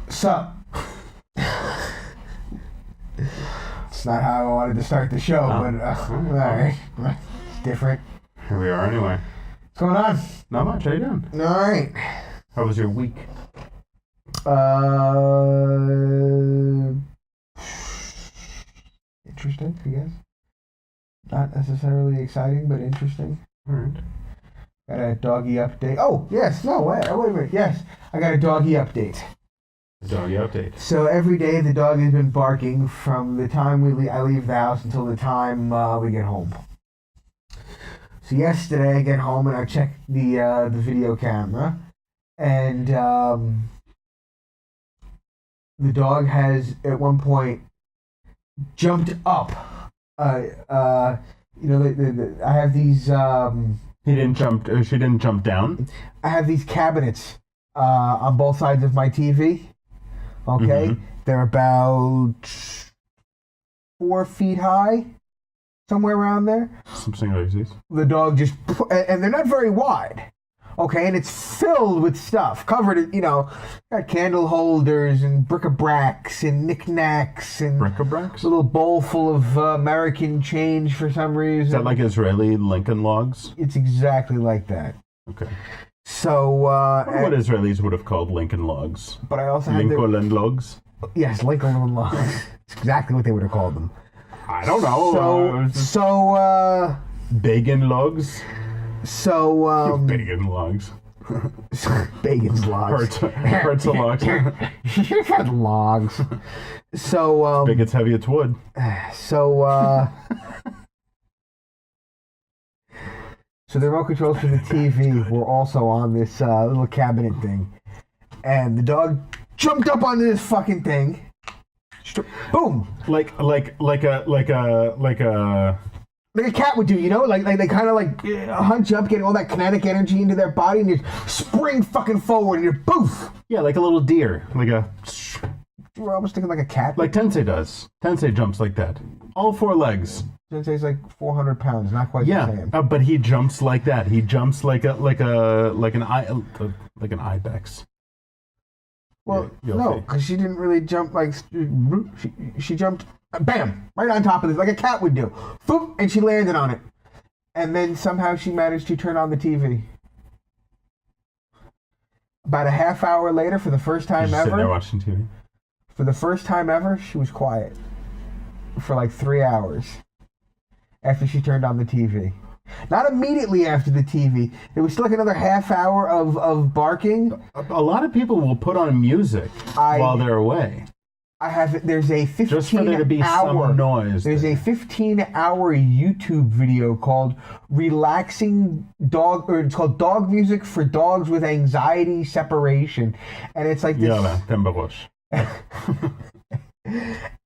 So, it's not how I wanted to start the show, but all right, different. Here we are anyway. What's going on? Not much. How you doing? All right. How was your week? Interesting, I guess. Not necessarily exciting, but interesting. All right. Got a doggy update. Oh, yes. No, wait a minute. Yes, I got a doggy update. Doggy update. So every day the dog has been barking from the time I leave the house until the time we get home. So yesterday I get home and I check the video camera, and the dog has at one point jumped up. I have these. He didn't jump. She didn't jump down. I have these cabinets on both sides of my TV. Okay, they're about 4 feet high, somewhere around there. Something like this. The dog just, and they're not very wide. Okay, and it's filled with stuff, covered in, got candle holders and bric-a-bracs and knickknacks and Bric-a-bracs? a little bowl full of American change for some reason. Is that like Israeli Lincoln logs? It's exactly like that. Okay. So, I wonder what Israelis would have called Lincoln logs. But I also had Lincoln logs? Yes, Lincoln logs. It's exactly what they would have called them. I don't know. Bacon logs? So, bacon logs. Bacon's logs. Hurts logs. You've had logs. So, big, it's heavy, it's wood. So the remote controls for the TV were also on this little cabinet thing. And the dog jumped up onto this fucking thing. Boom! Like a cat would do, like they kind of hunch up, getting all that kinetic energy into their body, and just spring fucking forward, and you're poof. Yeah, like a little deer, We're almost thinking like a cat. Like Tensei does. Tensei jumps like that. All 4 legs. Tensei's like 400 pounds, not quite the same. But he jumps like that. He jumps like an ibex. Well, no, because she didn't really jump like she jumped, bam, right on top of this, like a cat would do. Boop, and she landed on it. And then somehow she managed to turn on the TV. About a half hour later, for the first time ever. Sitting there watching TV. For the first time ever, she was quiet for like 3 hours after she turned on the TV. Not immediately after the TV. There was still like another half hour of barking. A lot of people will put on music while they're away. There's a 15 Just for there to be some noise. There's a 15-hour YouTube video called Relaxing Dog, or it's called Dog Music for Dogs with Anxiety Separation. And it's like this.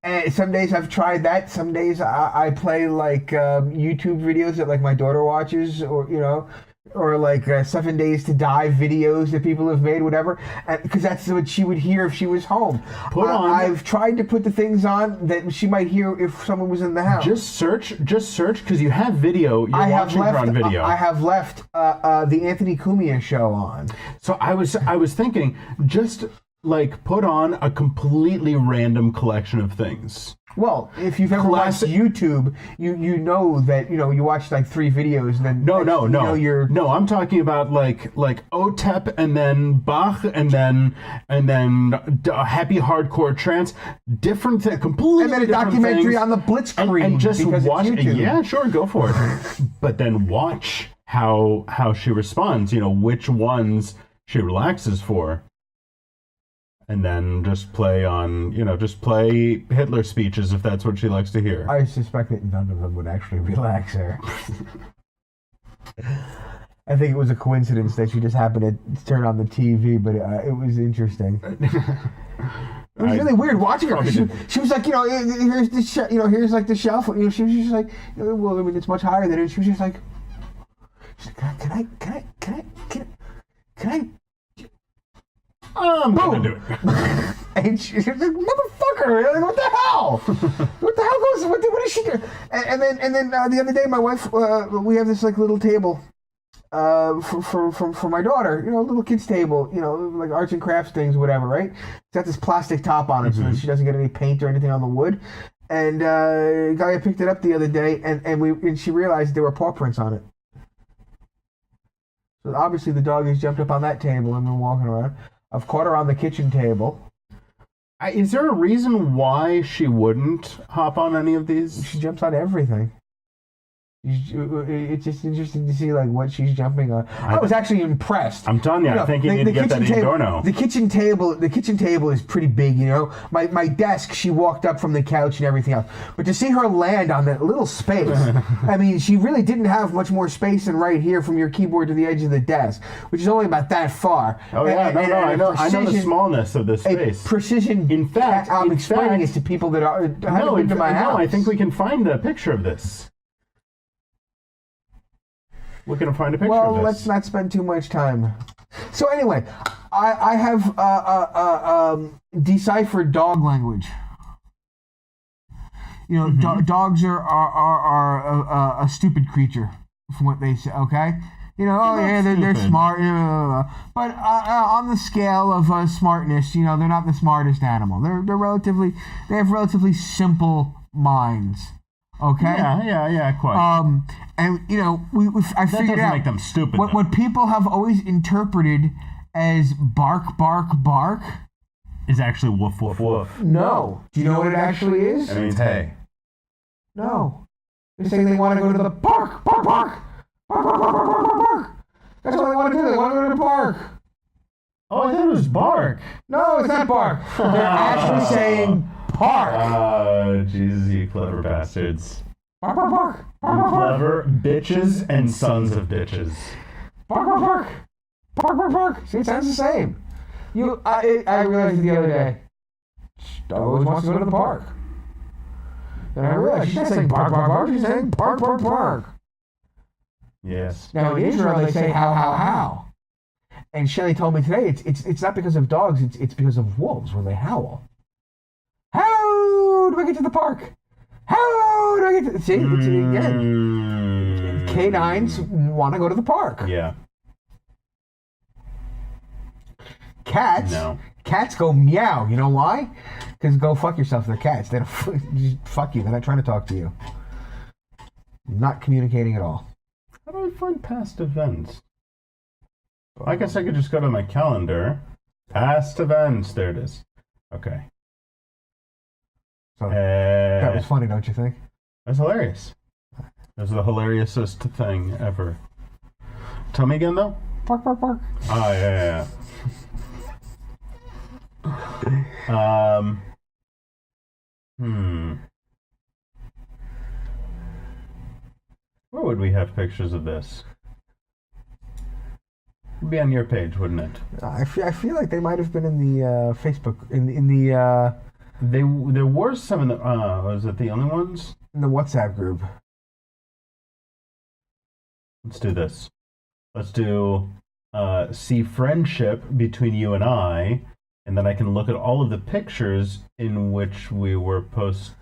And some days I've tried that. Some days I play like YouTube videos that like my daughter watches, or like 7 Days to Die videos that people have made, whatever. Because that's what she would hear if she was home. I've tried to put the things on that she might hear if someone was in the house. Just search because you have video. You're watching her on video. I have left the Anthony Cumia show on. So I was thinking, just like put on a completely random collection of things. Well, if you've ever watched YouTube, you know that you watch like 3 videos and then no. I'm talking about like OTEP and then Bach and then happy hardcore trance, different thing, completely. And then a documentary things, on the Blitzkrieg and just watch. Yeah, sure, go for it. But then watch how she responds. Which ones she relaxes for. And then just play Hitler speeches if that's what she likes to hear. I suspect that none of them would actually relax her. I think it was a coincidence that she just happened to turn on the TV, but it was interesting. It was really weird watching her. She was like, here's the here's like the shelf. She was just like, well, I mean, it's much higher than it. She was just like, can I? I'm gonna do it. And she's like, motherfucker, like, what the hell? What the hell what is she doing? And then the other day, my wife, we have this like little table for my daughter, you know, a little kids table, you know, like arts and crafts things, whatever, right? It's got this plastic top on it so that she doesn't get any paint or anything on the wood. And Gaia picked it up the other day, and she realized there were paw prints on it. So obviously the dog has jumped up on that table and been walking around. I've caught her on the kitchen table. Is there a reason why she wouldn't hop on any of these? She jumps on everything. It's just interesting to see like what she's jumping on. I was actually impressed. I'm telling you, I think you need to get that indoor now. The kitchen table is pretty big, you know. My desk, she walked up from the couch and everything else. But to see her land on that little space, I mean, she really didn't have much more space than right here from your keyboard to the edge of the desk, which is only about that far. Oh yeah, I know the smallness of this space. Precision. In fact, I'm explaining it to people that haven't been to my house. I think we can find a picture of this. We're going to find a picture of this. Well, let's not spend too much time. So anyway, I have deciphered dog language. You know, dogs are a stupid creature, from what they say. Okay, you know, they're smart. But on the scale of smartness, you know, they're not the smartest animal. They have relatively simple minds. Okay. Yeah, quite. And you know, I figured out make them stupid. What people have always interpreted as bark is actually woof woof woof. No. Do you know what it actually is? It means hey. No. They're saying they want to go to the park. Bark. That's what they want to do. They want to go to the park. Oh, I thought it was bark. No, it's not bark. They're actually saying park. Jesus, you clever bastards. Bark. You clever bitches and sons of bitches. Bark. See, it sounds the same. I realized it the other day. Dog always wants to go to the park. And I realized she's not saying bark. She's saying bark. Yes. Now in Israel they say how. And Shelley told me today it's not because of dogs. It's because of wolves when they howl. How do I get to the park? How do I get to... See, again, canines want to go to the park. Yeah. Cats go meow. You know why? Because go fuck yourself. They're cats. They don't just fuck you. They're not trying to talk to you. Not communicating at all. How do I find past events? I guess I could just go to my calendar. Past events. There it is. Okay. So that was funny, don't you think? That's hilarious. That's the hilariousest thing ever. Tell me again, though. Bark. Oh, yeah. Where would we have pictures of this? It'd be on your page, wouldn't it? I feel like they might have been in the Facebook in the. There were some in the. Was it the only ones? In the WhatsApp group. Let's do this. Let's do see friendship between you and I, and then I can look at all of the pictures in which we were posted.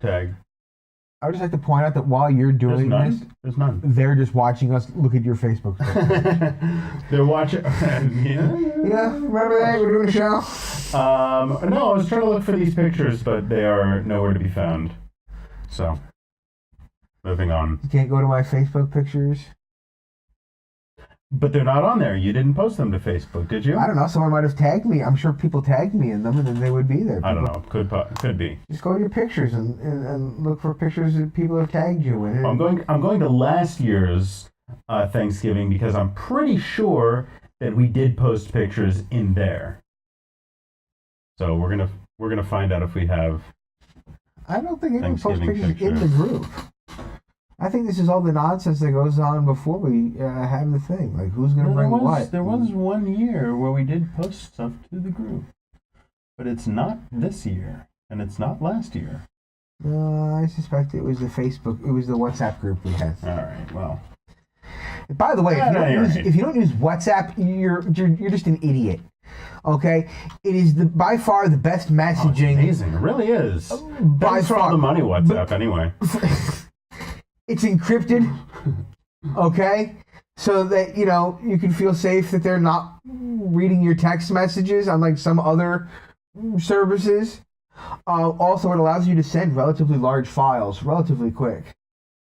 Tag. I would just like to point out that while you're doing there's none. They're just watching us look at your Facebook page. They're watching. Yeah, remember that? We're doing a show? No, I was trying to look for these pictures, but they are nowhere to be found. So, moving on. You can't go to my Facebook pictures? But they're not on there. You didn't post them to Facebook, did you? I don't know. Someone might have tagged me. I'm sure people tagged me in them, and then they would be there. I don't know. Could be. Just go to your pictures and look for pictures that people have tagged you in. I'm going to last year's Thanksgiving because I'm pretty sure that we did post pictures in there. So we're gonna find out if we have. I don't think anyone posts Thanksgiving pictures in the group. I think this is all the nonsense that goes on before we have the thing. Like, who's going to bring what? There was 1 year where we did post stuff to the group. But it's not this year. And it's not last year. I suspect it was the WhatsApp group we had. All right, well. By the way, if you don't use WhatsApp, you're just an idiot. Okay? It is by far the best messaging. Oh, it's amazing. It really is. By Thanks for all the money, WhatsApp, anyway. It's encrypted. Okay? So that, you can feel safe that they're not reading your text messages unlike some other services. Also, it allows you to send relatively large files relatively quick.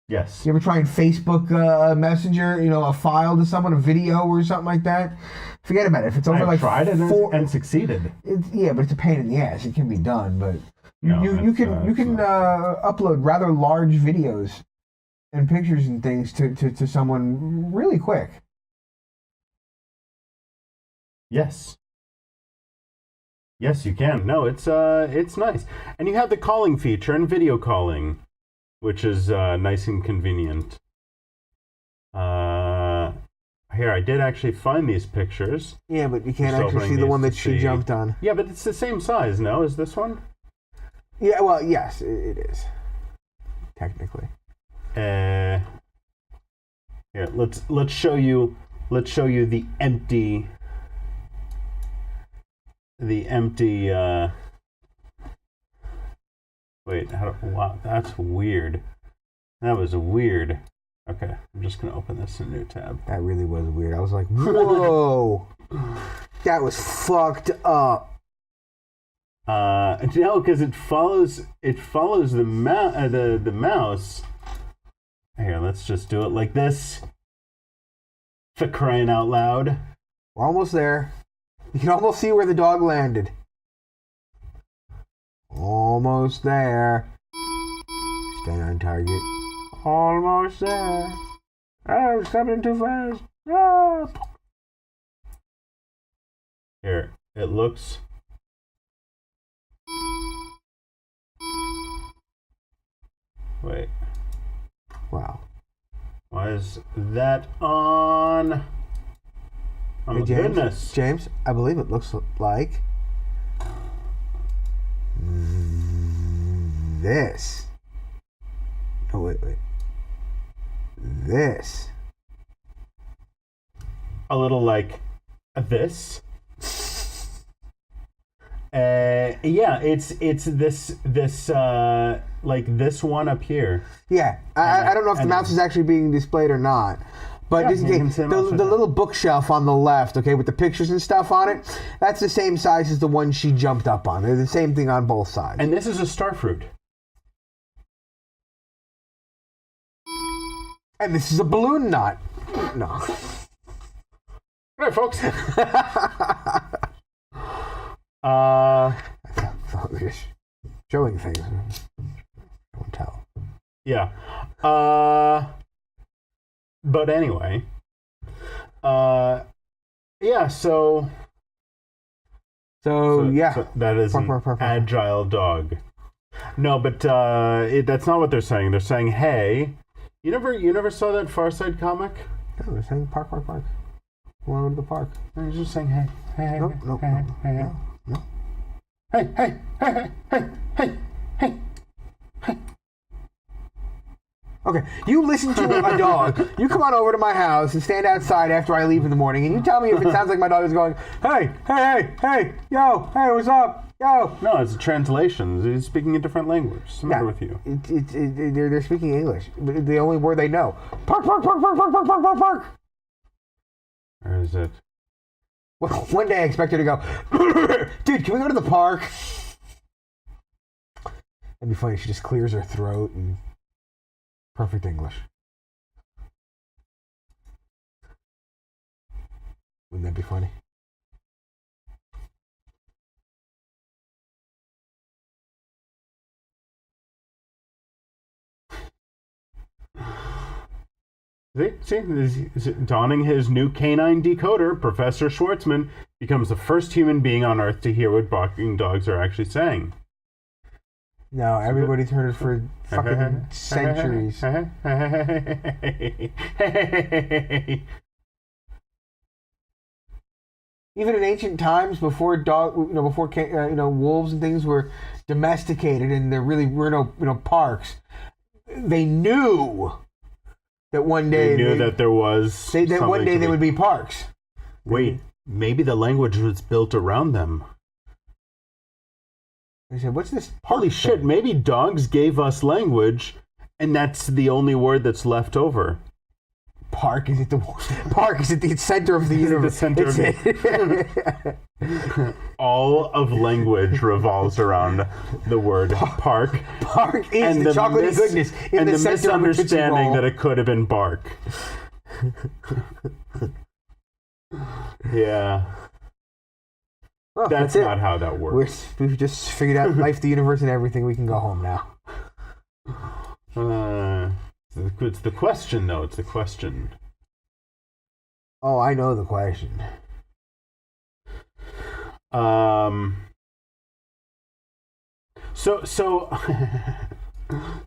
Yes. You ever try and Facebook Messenger, a file to someone, a video or something like that? Forget about it. If it's over I've like tried it and succeeded. Yeah, but it's a pain in the ass. It can be done, but you can upload rather large videos and pictures and things to someone really quick. Yes. Yes, you can. No, it's nice. And you have the calling feature and video calling, which is nice and convenient. Here, I did actually find these pictures. Yeah, but you can't actually see the one that she jumped on. Yeah, but it's the same size, no? Is this one? Yeah, well, yes, it is. Technically. Here, let's show you the empty wait, wow, that's weird. That was weird. Okay, I'm just gonna open this in a new tab. That really was weird. I was like, whoa. That was fucked up. No, because it follows the mouse. Here, let's just do it like this. For crying out loud. We're almost there. You can almost see where the dog landed. Almost there. Stay on target. Almost there. Oh, it's coming too fast. Ah. Here, it looks. Wait. Wow. Why is that on? Oh my goodness. James, I believe it looks like this. Oh, wait. This. A little like this. Yeah, it's this like this one up here. Yeah, I don't know if the mouse is actually being displayed or not. But Yeah, just in case, the little bookshelf on the left, okay, with the pictures and stuff on it, that's the same size as the one she jumped up on. They're the same thing on both sides. And this is a starfruit. And this is a balloon knot. No. All right, folks. Just showing things. Don't tell. Yeah. But anyway. Yeah, so yeah. So that is an agile dog. No, but that's not what they're saying. They're saying, hey, you never saw that Far Side comic? No, they're saying park. We want to go to the park. They're just saying, hey. No. Hey. Okay, you listen to a dog. You come on over to my house and stand outside after I leave in the morning, and you tell me if it sounds like my dog is going, hey, yo, hey, what's up, yo. No, it's a translation. He's speaking a different language. What's the matter with you? They're speaking English. The only word they know. Park. Or is it? Well, one day I expect her to go, dude, can we go to the park? That'd be funny. She just clears her throat and perfect English. Wouldn't that be funny? See, donning his new canine decoder, Professor Schwartzman becomes the first human being on Earth to hear what barking dogs are actually saying. No, everybody's heard it for fucking centuries. Even in ancient times, before wolves and things were domesticated, and there really were no parks, they knew that one day there was that one day there would be parks. Wait, maybe the language was built around them. I said, what's this? Holy shit, maybe dogs gave us language, and that's the only word that's left over. Park is at the center of the universe. All of language revolves around the word park. Park is and the chocolatey goodness in and the the center of misunderstanding that it could have been bark. Yeah. Well, that's not how that works. We've just figured out life, the universe, and everything. We can go home now. It's the question, though. It's the question. Oh, I know the question. So I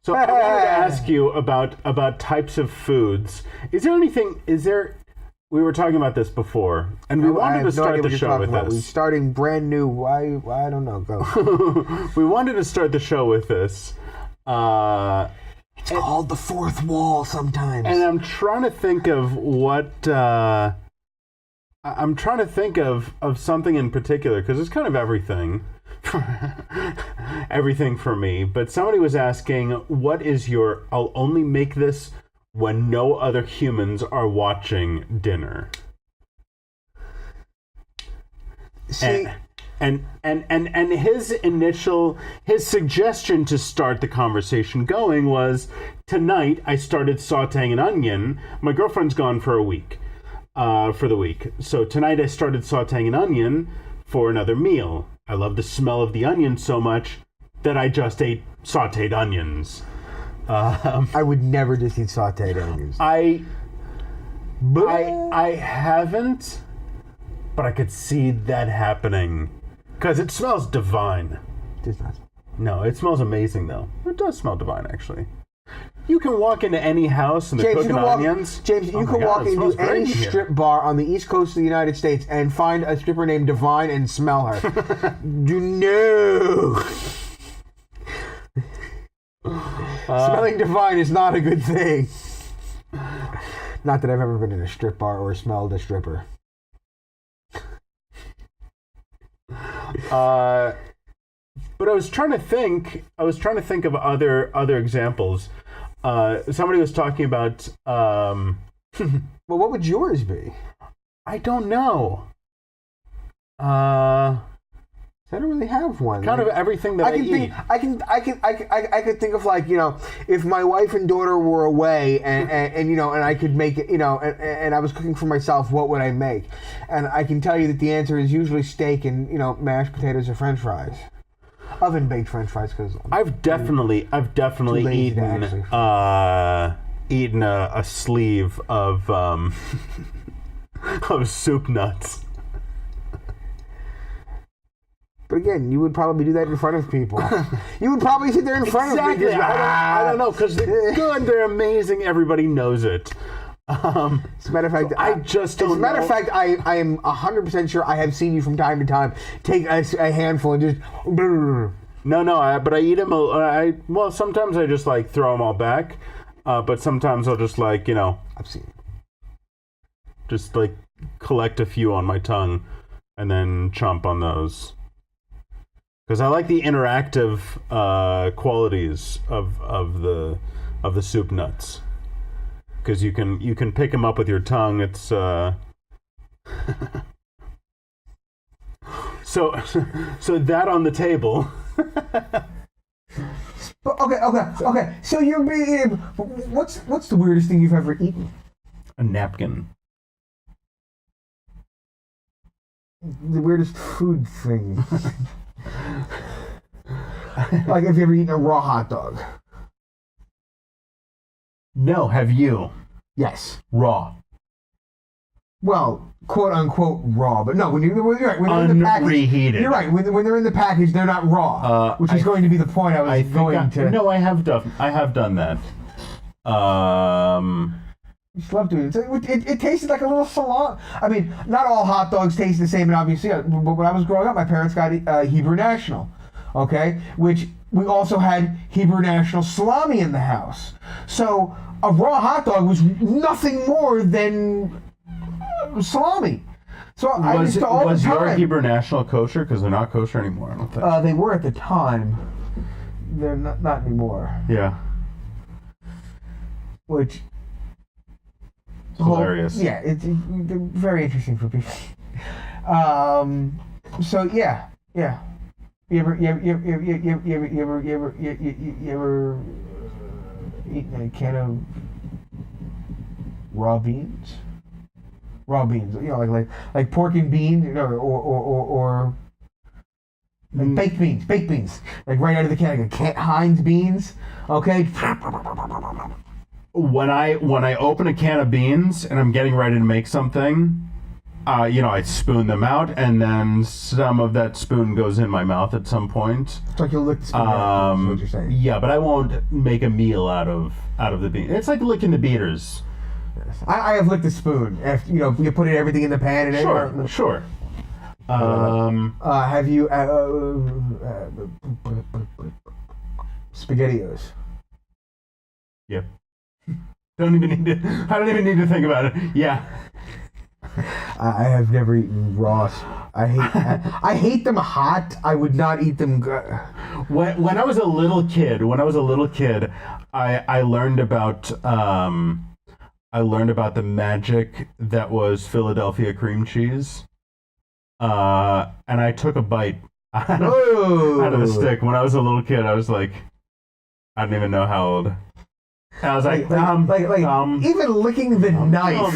wanted to ask you about types of foods. Is there we were talking about this before, and we wanted to start the show with this. We're starting brand new. Why? I don't know. Go. We wanted to start the show with this. It's called the fourth wall sometimes. And I'm trying to think of what... I'm trying to think of something in particular, because it's kind of everything. Everything for me. But somebody was asking, what is your... I'll only make this when no other humans are watching dinner. See... And his suggestion to start the conversation going was, tonight I started sauteing an onion. My girlfriend's gone for a week, for the week. So tonight I started sauteing an onion for another meal. I love the smell of the onion so much that I just ate sauteed onions. I would never just eat sauteed onions. I haven't, but I could see that happening. Because it smells divine. It does not. No, it smells amazing, though. It does smell divine, actually. You can walk into any house and they're cooking onions. James, you can walk into any strip bar on the East Coast of the United States and find a stripper named Divine and smell her. No. Smelling divine is not a good thing. Not that I've ever been in a strip bar or smelled a stripper. But I was trying to think of other examples. Somebody was talking about well, what would yours be? I don't know. I don't really have one. Kind of everything that I eat. I could think of, like, you know, if my wife and daughter were away and you know, and I could make it, you know, and I was cooking for myself, what would I make? And I can tell you that the answer is usually steak and, you know, mashed potatoes or French fries, oven baked French fries. Because I've definitely eaten a sleeve of of soup nuts. But again, you would probably do that in front of people. You would probably sit there in front of people. I don't know, because they're good, they're amazing, everybody knows it. As a matter of fact, I just don't know. As a matter of fact, I am 100% sure I have seen you from time to time take a handful and just... but I eat them, well, sometimes I just, like, throw them all back, but sometimes I'll just, like, you know... I've seen it. Just, like, collect a few on my tongue and then chomp on those. Because I like the interactive qualities of the soup nuts. Because you can pick them up with your tongue. It's so that on the table. Okay. So you're being... What's the weirdest thing you've ever eaten? A napkin. The weirdest food thing. Like, have you ever eaten a raw hot dog? No, have you? Yes. Raw. Well, quote unquote raw, but no. When they're in the package, unreheated. You're right. When they're in the package, they're not raw, which is going to be the point I was going to. No, I have done that. Just love doing it. It tasted like a little salami. I mean, not all hot dogs taste the same, and obviously, but when I was growing up, my parents got Hebrew National, okay, which we also had Hebrew National salami in the house. So a raw hot dog was nothing more than salami. So was your Hebrew National kosher? Because they're not kosher anymore, I don't think. They were at the time. They're not anymore. Yeah. Which... hilarious. Yeah, it's very interesting for people. So yeah. You ever eaten a can of raw beans? Raw beans, like pork and beans, or like baked beans, like right out of the can, like Heinz beans. Okay. When I open a can of beans and I'm getting ready to make something, I spoon them out, and then some of that spoon goes in my mouth at some point. It's like you'll lick the spoon out, is what you're saying. Yeah, but I won't make a meal out of the bean. It's like licking the beaters. I have licked a spoon. After, you put everything in the pan and Sure. Have you SpaghettiOs? Yeah. I don't even need to think about it. Yeah. I have never eaten raw. I hate them hot. I would not eat them. When I was a little kid, I learned about the magic that was Philadelphia cream cheese. And I took a bite out of the stick. When I was a little kid, I was like, I don't even know how old. And I was like, even licking the knife,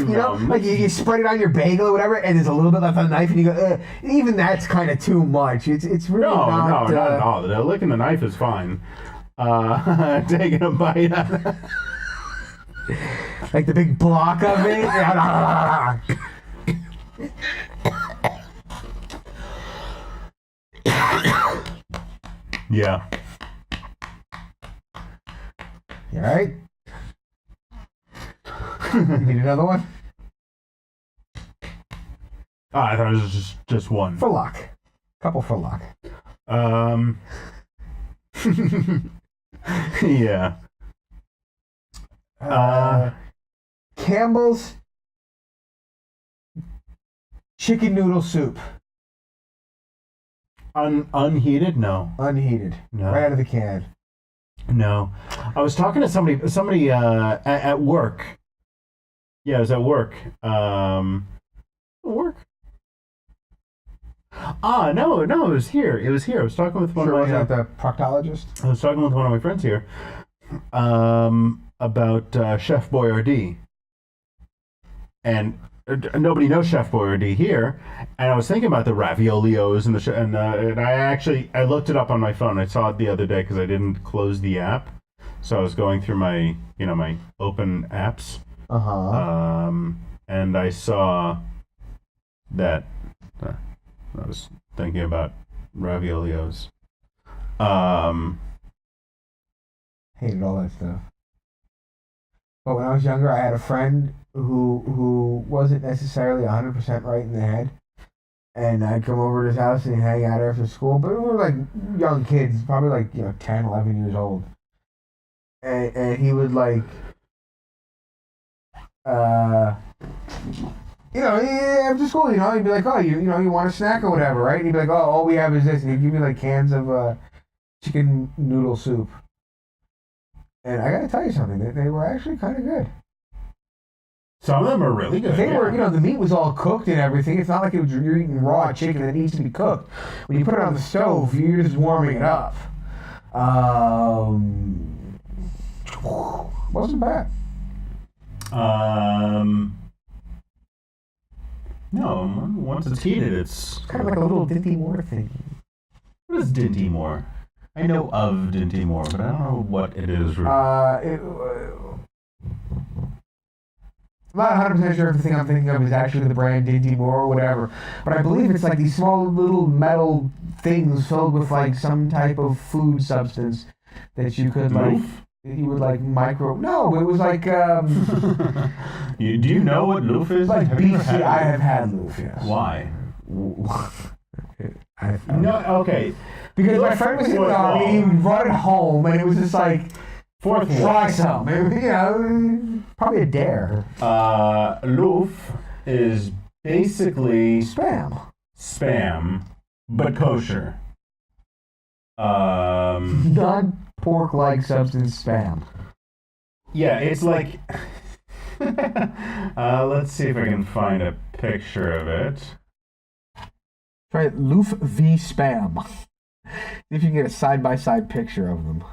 you spread it on your bagel or whatever, and there's a little bit left on the knife, and you go, even that's kind of too much. It's really not at all. Licking the knife is fine. Taking a bite out of like the big block of it. Yeah. You all right? You need another one? I thought it was just one. For luck. Couple for luck. Yeah. Campbell's chicken noodle soup. Unheated? No. Unheated. No. Right out of the can. No. I was talking to somebody at work. Yeah, I was at work. Work? No, it was here. It was here. I was talking with one of my... the proctologist? I was talking with one of my friends here about Chef Boyardee. And nobody knows Chef Boyardee here. And I was thinking about the raviolios and I looked it up on my phone. I saw it the other day because I didn't close the app. So I was going through my open apps. And I saw that I was thinking about raviolios. Hated all that stuff. But when I was younger, I had a friend who wasn't necessarily 100% right in the head. And I'd come over to his house and hang out after school. But we were like young kids, probably like 10, 11 years old. And he would like... after school, he'd be like, oh, you want a snack or whatever, right? And he'd be like, oh, all we have is this. And he'd give me like cans of chicken noodle soup. And I gotta tell you something, they were actually kind of good. Some of them are really good. They were, the meat was all cooked and everything. It's not like you're eating raw chicken that needs to be cooked. When you put it on the stove, you're just warming it up. Wasn't bad. No, once it's heated, it's kind of like a little Dinty Moore thing. What is Dinty Moore? I know of Dinty Moore, but I don't know what it is. I'm not 100% sure if the thing I'm thinking of is actually the brand Dinty Moore or whatever, but I believe it's like these small little metal things filled with like some type of food substance that you could like... You would like micro... No, it was like... Do you know what loof is? Like BC, I have had loof, yes. Why? No, okay. Because my friend was in the army, he brought it home, and it was just like... Try some. Probably a dare. Loof is basically... Spam, but kosher. Non-pork-like substance spam. Yeah, it's like Let's see if I can find a picture of it. Try Loof v Spam. See if you can get a side-by-side picture of them.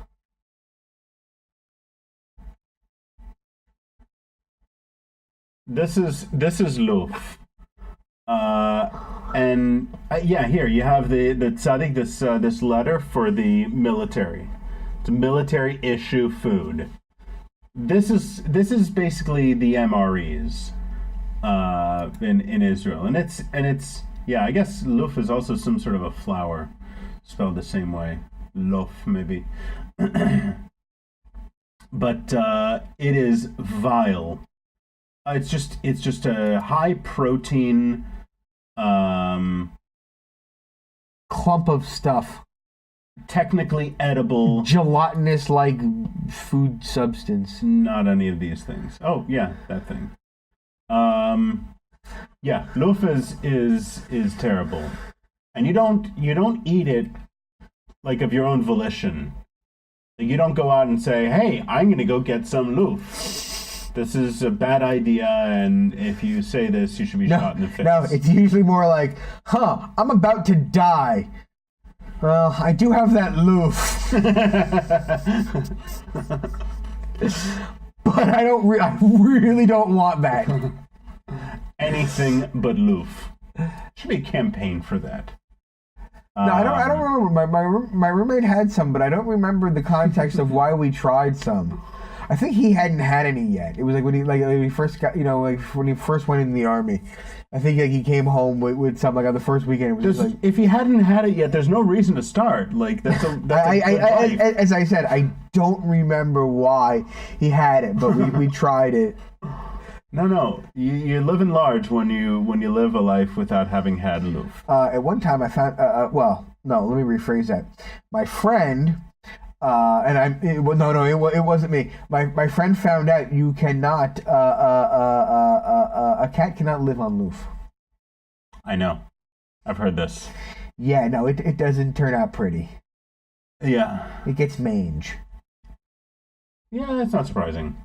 This is Loof. Yeah, here you have the tzaddik, this letter for the military. It's a military issue food. This is basically the MREs in Israel, and it's yeah, I guess luf is also some sort of a flour spelled the same way, loaf maybe. But it is vile. It's just a high protein clump of stuff. Technically edible, gelatinous like food substance. Not any of these things. Oh yeah, that thing. Yeah, loaf is terrible, and you don't eat it like of your own volition. You don't go out and say, "Hey, I'm gonna go get some loaf." This is a bad idea, and if you say this, you should be shot in the face. No, it's usually more like, I'm about to die. Well, I do have that loof. But I really don't want that. Anything but loof. Should be a campaign for that. No, I don't remember. My roommate had some, but I don't remember the context of why we tried some. I think he hadn't had any yet. It was like when he first got, when he first went in the army. I think he came home with some on the first weekend. It was just if he hadn't had it yet, there's no reason to start. That's a good life. As I said, I don't remember why he had it, but we tried it. No, you live in large when you live a life without having had loof. At one time, I found. Let me rephrase that. My friend. It wasn't me. My friend found out you cannot, a cat cannot live on loof. I know. I've heard this. Yeah, no, it doesn't turn out pretty. Yeah. It gets mange. Yeah, that's not surprising.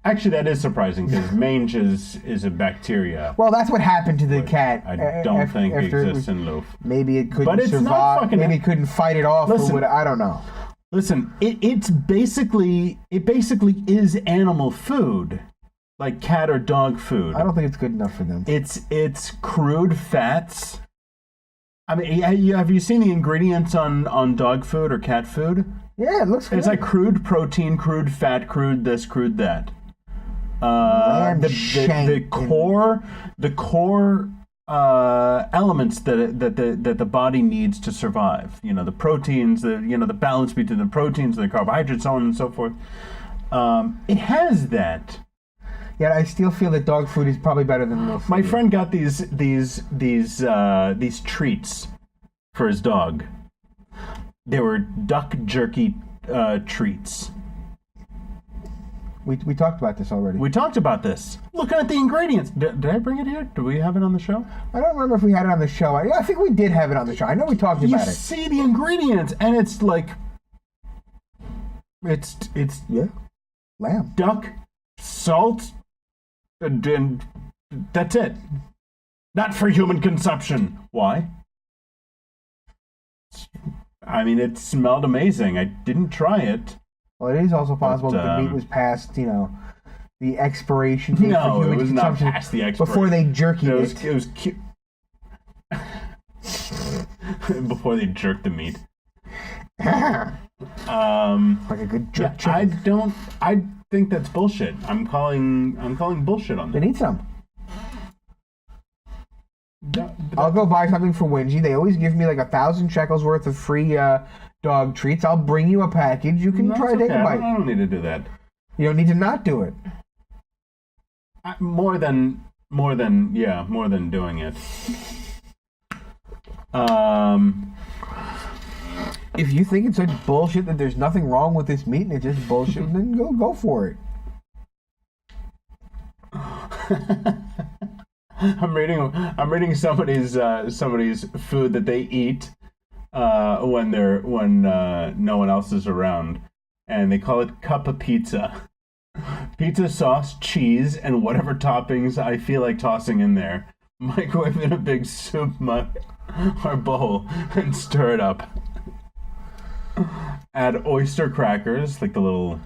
Actually, that is surprising because mange is a bacteria. Well, that's what happened to the cat. I don't think it exists in loof. Maybe it couldn't survive. Maybe it couldn't fight it off. Listen, I don't know. Listen, it basically is animal food, like cat or dog food. I don't think it's good enough for them. It's crude fats. I mean, have you seen the ingredients on dog food or cat food? Yeah, it looks good. It's like crude protein, crude fat, crude this, crude that. The core elements that the body needs to survive. The proteins, the balance between the proteins and the carbohydrates, so on and so forth. It has that. Yeah, I still feel that dog food is probably better than real food. My friend got these treats for his dog. They were duck jerky treats. We talked about this already. We talked about this. Looking at the ingredients. Did I bring it here? Do we have it on the show? I don't remember if we had it on the show. I think we did have it on the show. I know we talked about it. You see the ingredients, and it's like... It's yeah, lamb. Duck, salt, and that's it. Not for human consumption. Why? I mean, it smelled amazing. I didn't try it. Well, it is also possible that the meat was past, the expiration date for human it was consumption not past the expiration. before they jerkied it. It was cute. Before they jerked the meat. Like a good jerk chicken. I think that's bullshit. I'm calling bullshit on They that. need some. I'll go buy something for Wingy. They always give me like 1,000 shekels worth of free dog treats. I'll bring you a package. You can try to take a bite. I don't need to do that. You don't need to not do it. More than doing it. If you think it's such bullshit that there's nothing wrong with this meat and it's just bullshit, then go for it. I'm reading somebody's food that they eat when no one else is around. and they call it cup of pizza. Pizza sauce, cheese, and whatever toppings I feel like tossing in there. Microwave in a big soup mug or bowl and stir it up. Add oyster crackers, like the little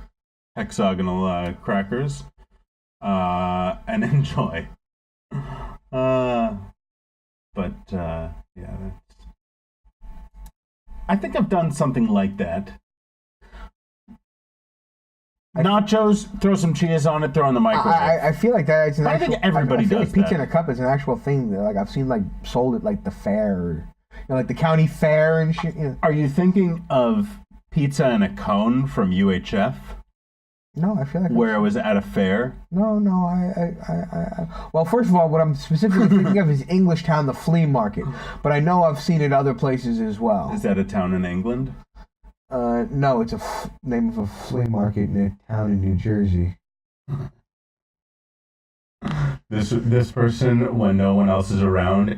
hexagonal crackers, and enjoy. Yeah, I think I've done something like that. Nachos, throw some cheese on it, throw in the microwave. I feel like that. It's an I think everybody I feel does like pizza that. in a cup is an actual thing that, like, I've seen, like, sold at, like, the fair, like the county fair and shit. Are you thinking of pizza in a cone from UHF? No, I feel like where it was at a fair. No. Well, first of all, what I'm specifically thinking of is Englishtown, the flea market. But I know I've seen it other places as well. Is that a town in England? No, it's a name of a flea market in a town in New Jersey. This person, when no one else is around,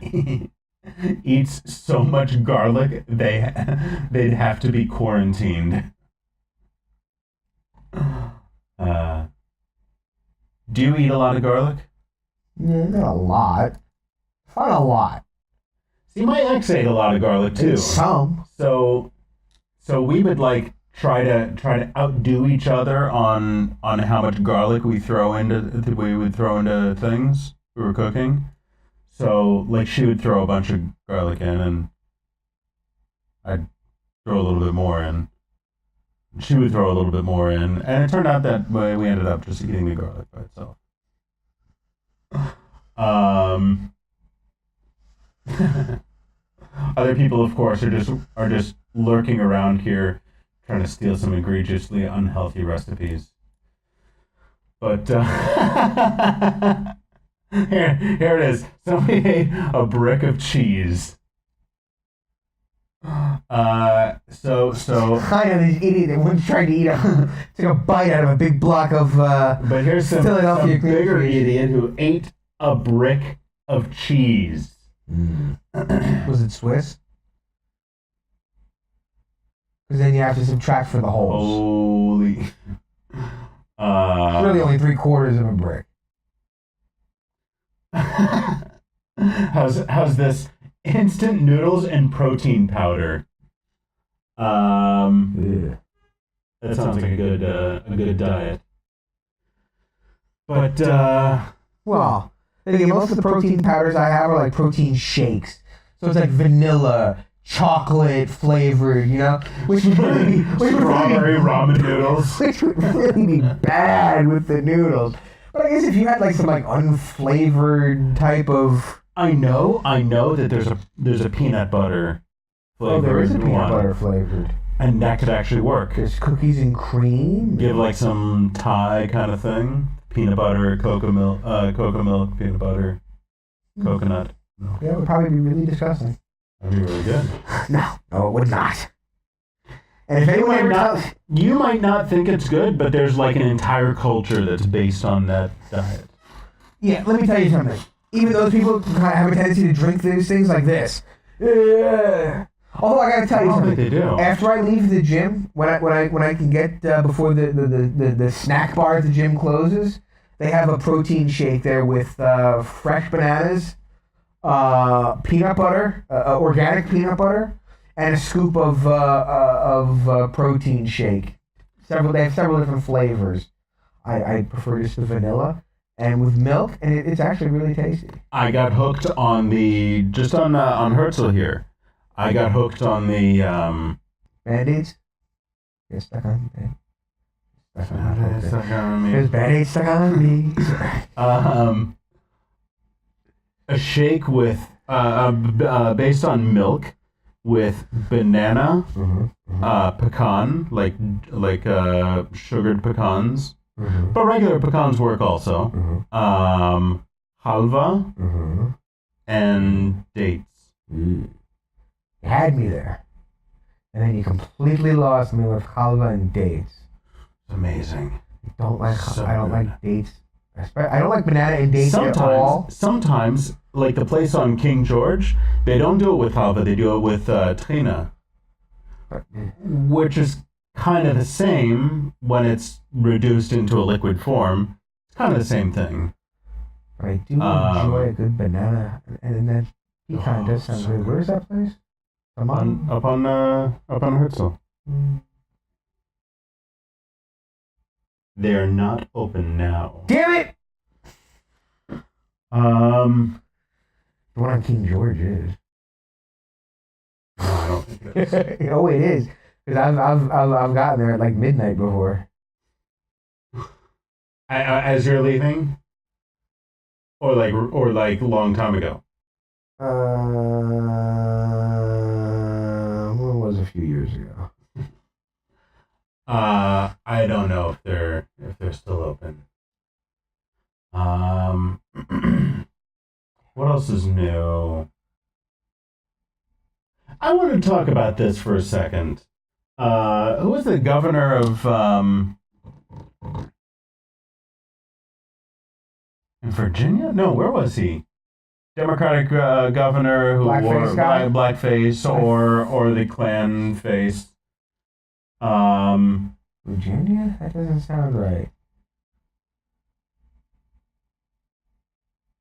eats so much garlic they'd have to be quarantined. Do you eat a lot of garlic? Yeah, not a lot. Not a lot. See, my ex ate a lot of garlic too. Some. So we would like try to outdo each other on how much garlic we would throw into things we were cooking. So like she would throw a bunch of garlic in and I'd throw a little bit more in. She would throw a little bit more in, and it turned out that we ended up just eating the garlic by itself. Other people, of course, are just lurking around here, trying to steal some egregiously unhealthy recipes. But here it is. Somebody ate a brick of cheese. So I know these idiot that once tried to take a bite out of a big block of but here's some bigger idiot who ate a brick of cheese. Was it Swiss? Because then you have to subtract for the holes. Holy. It's really only 3/4 of a brick. How's this? Instant noodles and protein powder. Yeah. That sounds like a good diet. But Well, then most of the protein powders I have are like protein shakes. So it's like vanilla, chocolate flavored, which would really be strawberry ramen noodles. Which would really be bad with the noodles. But I guess if you had like some like unflavored type of I know that there's a peanut butter flavored there is a peanut one, butter flavored. and that could actually work. There's cookies and cream. Give like some Thai kind of thing. Peanut butter, cocoa milk, peanut butter, coconut. Yeah, it would probably be really disgusting. That'd be really good. No, it would not. And if anyone ever you might not think it's good, but there's like an entire culture that's based on that diet. Yeah, let me tell you something. Even those people have a tendency to drink these things like this. Although I gotta tell you something. They do. After I leave the gym, when I can get before the snack bar at the gym closes, they have a protein shake there with fresh bananas, peanut butter, organic peanut butter, and a scoop of protein shake. They have several different flavors. I prefer just the vanilla. And with milk, and it's actually really tasty. I got hooked on on Herzl here. I got hooked on the Band-Aids? They're stuck on me. Band-Aids There's Band-Aids stuck on me. a shake with based on milk with banana, pecan, like sugared pecans. But regular pecans work also. Halva and dates. You had me there. And then you completely lost me with halva and dates. It's amazing. I don't like dates. I don't like banana and dates at all. Sometimes, like the place on King George, they don't do it with halva, they do it with trina. Which is kind of the same when it's reduced into a liquid form. It's kind of the same thing. But I do enjoy a good banana, and that pecan does sound good. Where's that place? Up on Herzl. They're not open now. Damn it! The one on King George is. No, I don't think it is. Oh, it is. Because I've gotten there at like midnight before. As you're leaving, or like a long time ago. What was a few years ago? I don't know if they're still open. What else is new? I want to talk about this for a second. Who was the governor of in Virginia? No, where was he? Democratic governor who wore blackface or the Klan face. Virginia? That doesn't sound right.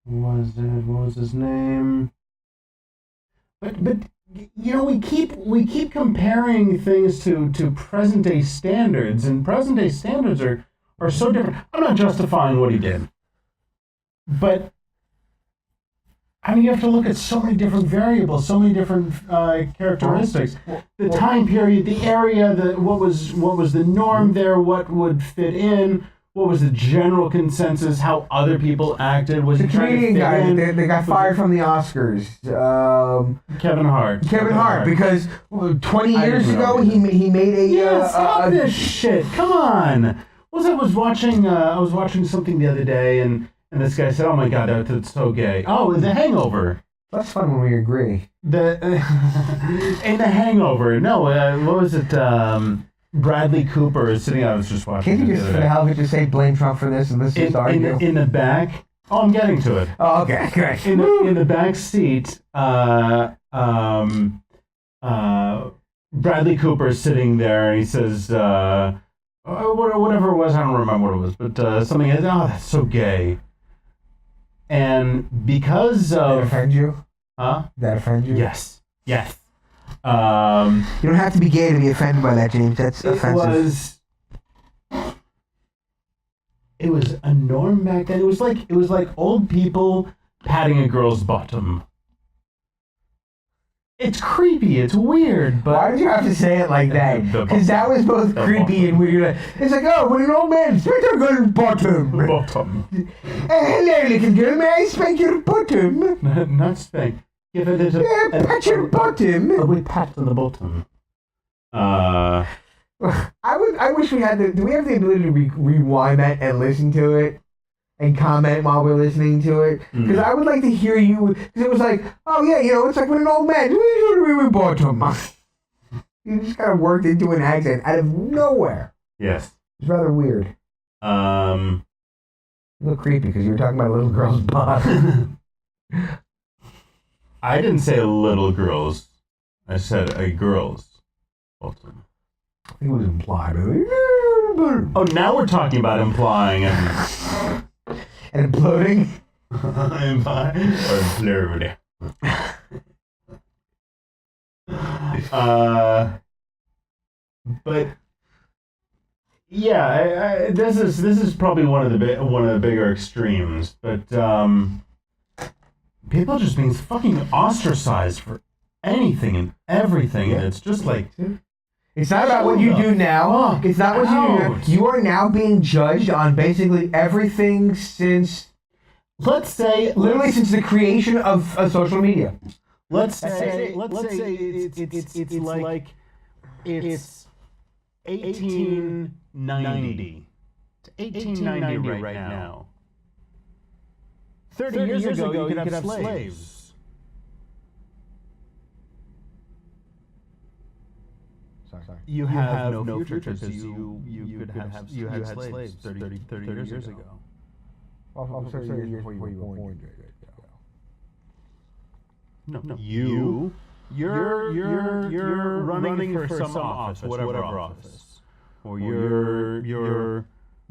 What was his name? But you know, we keep comparing things to present day standards, and present day standards are so different. I'm not justifying what he did, but I mean, you have to look at so many different variables, so many different characteristics. The time period, the area, what was the norm there, what would fit in, what was the general consensus, how other people acted. Was the Canadian guy, they got fired from the Oscars. Kevin Hart. Kevin Hart, because 20 years ago he made a stop this shit. Come on. I was watching something the other day, and this guy said, "Oh my God, that's so gay." Oh, The Hangover. That's fun when we agree. In The Hangover. No, what was it? Bradley Cooper is sitting. I was just watching. Can't you just for the hell of it just say blame Trump for this and listen to argue? In the back. Oh, I'm getting to it. Oh, okay, great. In the back seat, Bradley Cooper is sitting there, and he says, whatever it was, I don't remember what it was, but something. Oh, that's so gay. And because of... Did that offend you? Huh? Did that offend you? Yes. You don't have to be gay to be offended by that, James. That's offensive. It was a norm back then. It was like old people patting a girl's bottom. It's creepy. It's weird. But why did you have to say it like that? Because that was both creepy and weird. It's like, oh, when an old man spank your girl's bottom. Bottom. Hello, little girl. May I spank your bottom? Not spank. Give it a pat your bottom. A wee pat on the bottom. I wish we had do we have the ability to rewind that and listen to it and comment while we're listening to it? Because I would like to hear you, because it was like, oh yeah, it's like when an old man, we bottom. You just kind of worked into an accent out of nowhere. Yes. It's rather weird. A little creepy because you were talking about a little girl's butt. I didn't say little girls. I said a girl's bottom. I think it was implied. Oh, now we're talking about implying and imploding. Or implode. But yeah, this is probably one of the bigger extremes. But people just being fucking ostracized for anything and everything, and it's just like. It's not about what you do now. It's not what you do. You are now being judged on basically everything since, since the creation of social media. Let's say it's like it's 1890. It's 1890 right now. 30 years ago, you could have slaves. Sorry. You have no future because you had slaves 30 years ago. Also 30 years before you were born. No. You're running for some office, whatever office. or you're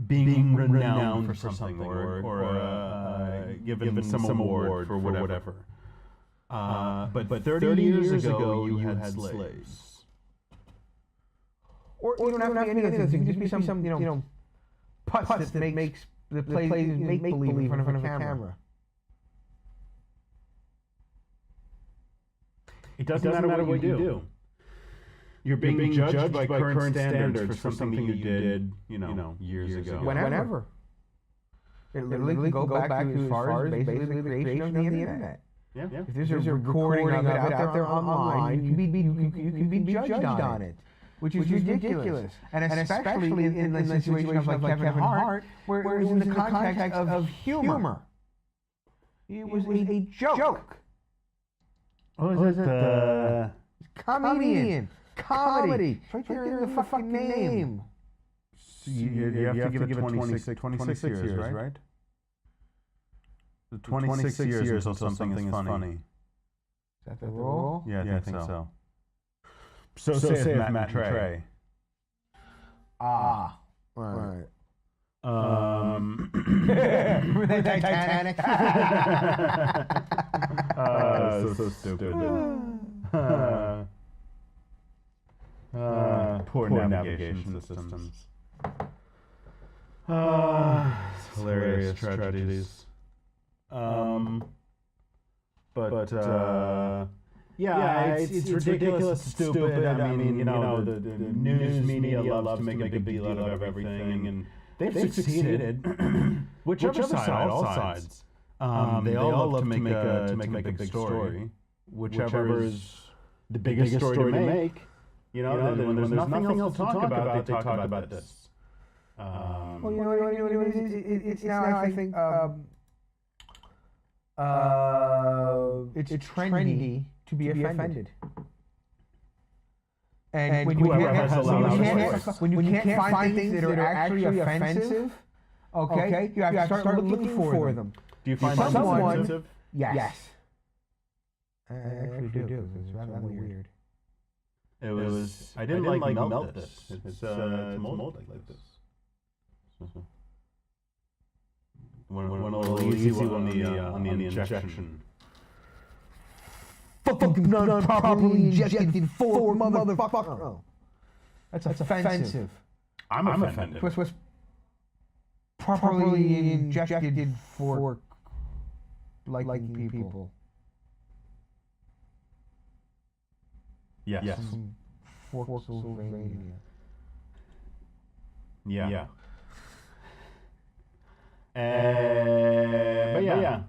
being renowned for something, or given some award for whatever. But 30 years ago, you had slaves. Or you don't have to be any of those things. Just be some putz that makes the plays make believe in front of a camera. It doesn't matter what you do. You're being judged by current standards for something you did, years ago. Whenever. It literally can go back to as far as basically the creation of the internet. Yeah. If there's a recording of it out there online, you can be judged on it, which is ridiculous. And especially in the situation of like Kevin Hart, where it was in the context of humor. It was a joke. What was it? Comedian. Comedy. It's right there in the fucking name. So you have to give it 26 years, right? 26 years until something is funny. Is that the rule? Yeah, I think so. So say if Matt and Trey. Right. Remember the Titanic? So stupid. Poor navigation systems. Hilarious tragedies. But it's ridiculous, stupid. I mean, the news media loves to make a big deal out of everything, and they've succeeded. Whichever side, all sides. They all love to make a big story. Whichever is the biggest story to make. When there's nothing else to talk about, they talk about this. It's now, I think, it's trendy to be offended. And when you can't find things that are actually offensive, okay, you have to start looking for them. Do you find someone offensive? Yes. I actually do. It's rather weird. It was. I didn't like melt this. It's molded like this. One a little easy on the injection. Fucking not properly injected fork, motherfucker. Oh. That's offensive. I'm offended. What's properly injected fork liking people? Yes. Forksylvania. Yeah. But yeah,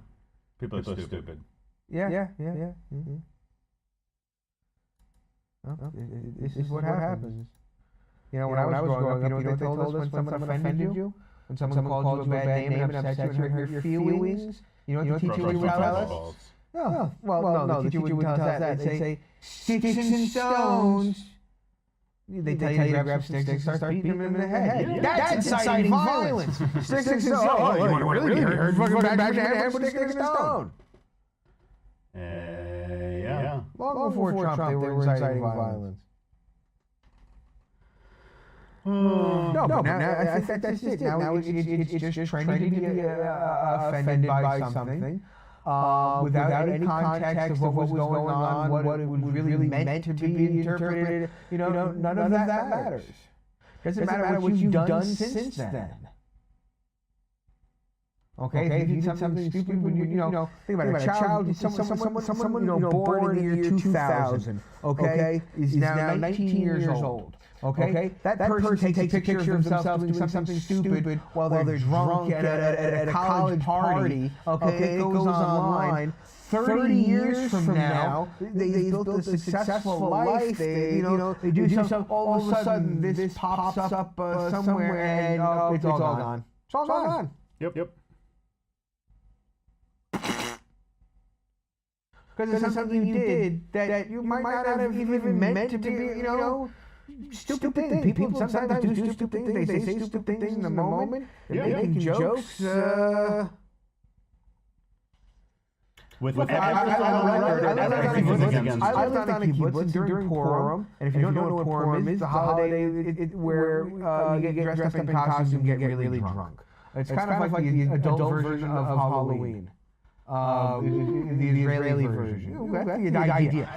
people are stupid. Yeah. Mm-hmm. Well, this is what happens. When I was growing up, you know what they told us when someone offended you? When someone called you a bad name and upset you and hurt your feelings? You know what the teacher would tell us? No, the teacher wouldn't tell us that. They'd say, sticks and stones. They tell you to grab sticks and start beating them in the head. Yeah. That's inciting violence. Sticks and stones. Oh, you want to really get hurt? Fucking bash your head with a stick and stone. Yeah. Long before Trump, they were inciting violence. No, but now I think that's just it. Now it's just trendy to be offended by something. Without any context of what was going on, what it was really meant to be interpreted, none of that matters. Doesn't matter what you've done since then. Okay, if you did something stupid when you think about a child, someone born in the year 2000, okay, is now 19 years old. Okay, that person takes a picture of themselves doing something stupid while they're drunk at a college party. Okay, it goes online. 30 years from now, they built a successful life. They do something. All of a sudden, this pops up somewhere, and it's all gone. It's all gone. Yep. Because it's something you did that you might not have even meant to be, stupid things. People sometimes do stupid things. They say stupid things in the moment. They're making jokes. With everything on record, lived on a kibbutz during Purim, and if you don't know what Purim is, the holiday where you get dressed up in costumes and get really drunk. It's kind of like the adult version of Halloween. The Israeli version. That's the idea.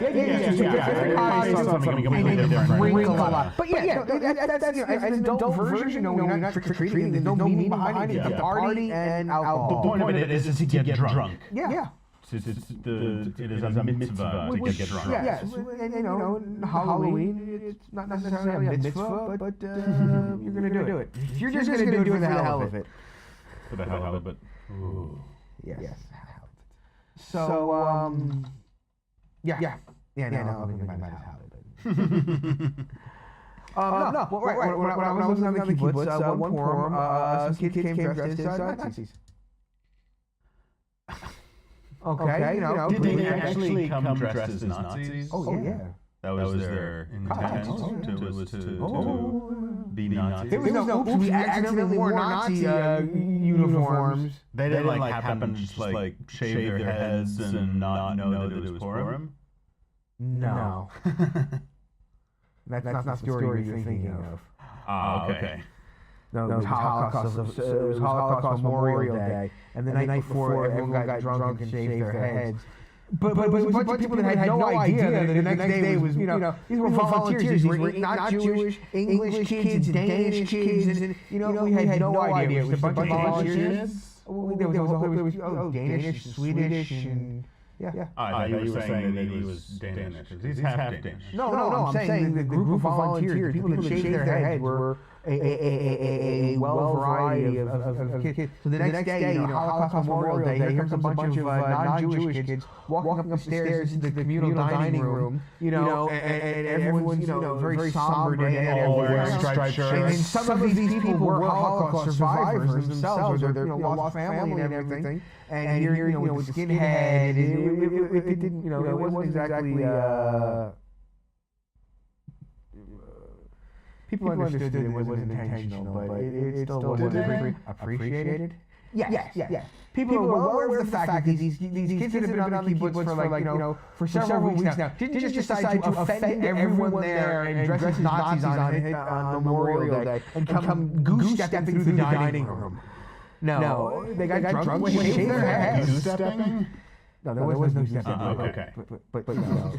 Drink a lot. But yeah, that's an adult version. You're not trick-or-treating. There's no meaning behind it. It's a party and alcohol. The point of it is to get drunk. Yeah. It is a mitzvah to get drunk. Yes, and Halloween, it's not necessarily a mitzvah, but you're going to do it. You're just going to do it for the hell of it. For the hell of it. Ooh. Yes. So, yeah, no, I'm thinking about how it. No, when I was living on the kibbutz, one Purim, some kids came dressed as Nazis. Okay, Did they actually come dressed as Nazis? Oh, yeah. That was their intent to be Nazis. There was no, oops, we accidentally wore Nazi uniforms. They didn't like happen to just like shave their heads and not know that it was Purim? No. That's not the story you're thinking of. Ah, okay. No, it was Holocaust Memorial Day, and the night before everyone got drunk and shaved their heads. But it was a bunch of people that had no idea that the next day was, these were volunteers. These were not Jewish, English kids, Danish kids, and, we had no idea. It was a bunch of volunteers. There was Danish, Swedish, and... Yeah. I thought you were saying that he was Danish. He's half Danish. No, I'm saying the group of volunteers, the people that shaved their heads were a well variety of kids. So the next day, Holocaust Memorial Day, here comes a bunch of non-Jewish kids walking up the stairs to the communal dining room, and everyone's, very somber day, and wearing striped shirts. And some of these people were Holocaust survivors themselves, or their lost family and everything. And you're, with skinhead, it didn't, it wasn't exactly, people understood that it wasn't intentional, but it still wasn't appreciated. Yes. People were well aware of the fact that these kids that have been on the kibbutz for several weeks now didn't just decide to offend everyone there and dress as Nazis on Memorial Day and come goose-stepping through the dining room. No, they got drunk and shaved their heads. Goose-stepping? No, there was no stepping. Okay. But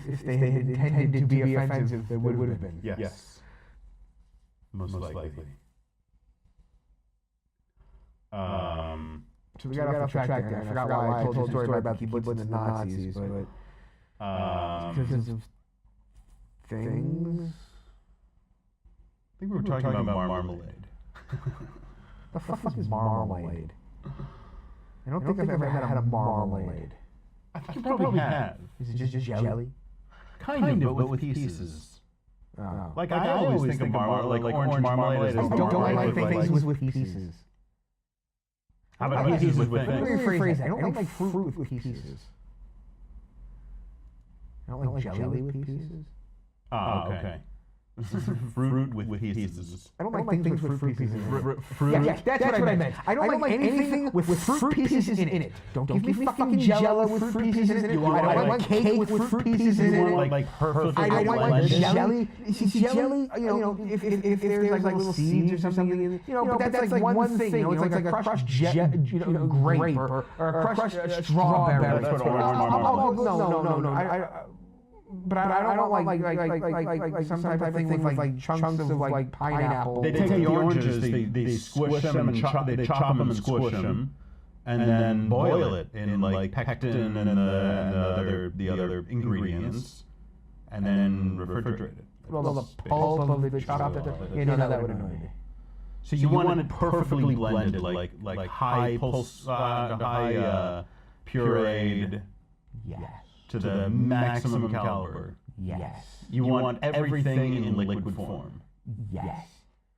if they had intended to be offensive, there would have been. Yes. Most likely. So we got off track there. I forgot why I told the story about the kibbutz and the Nazis, but because of things. I think we were talking about marmalade. The fuck is marmalade? I don't think I've ever had a marmalade. I think you probably have. Is it just jelly? Kind of, but with pieces. Oh. Like I always think of marmalade, like orange marmalade. I don't like things with pieces. How about pieces with Let me things? rephrase that. I don't like fruit with pieces. I don't like jelly with pieces. Ah, okay. Fruit with pieces. I don't like things with fruit pieces. Fruit? Yeah, that's what I meant. I don't like anything with fruit pieces in it. Don't give me fucking Jello with fruit pieces in it. I don't like cake with fruit pieces in it. Like perfectly I don't like blended? jelly. See, jelly, if there's like little seeds or something, but that's like one thing. It's like a crushed grape or a crushed strawberry. That's what marmalade is. No. But I don't like some type of thing with like chunks of like pineapple. They take the oranges, they squish them and they chop them and squish them, and then boil it in like pectin and the other ingredients, and then refrigerate it. Well, the pulp of the chopped, that would annoy me. So you want it perfectly blended, like high pulse, high pureed. Yes. To the maximum caliber. Yes. You want everything in liquid form. Yes.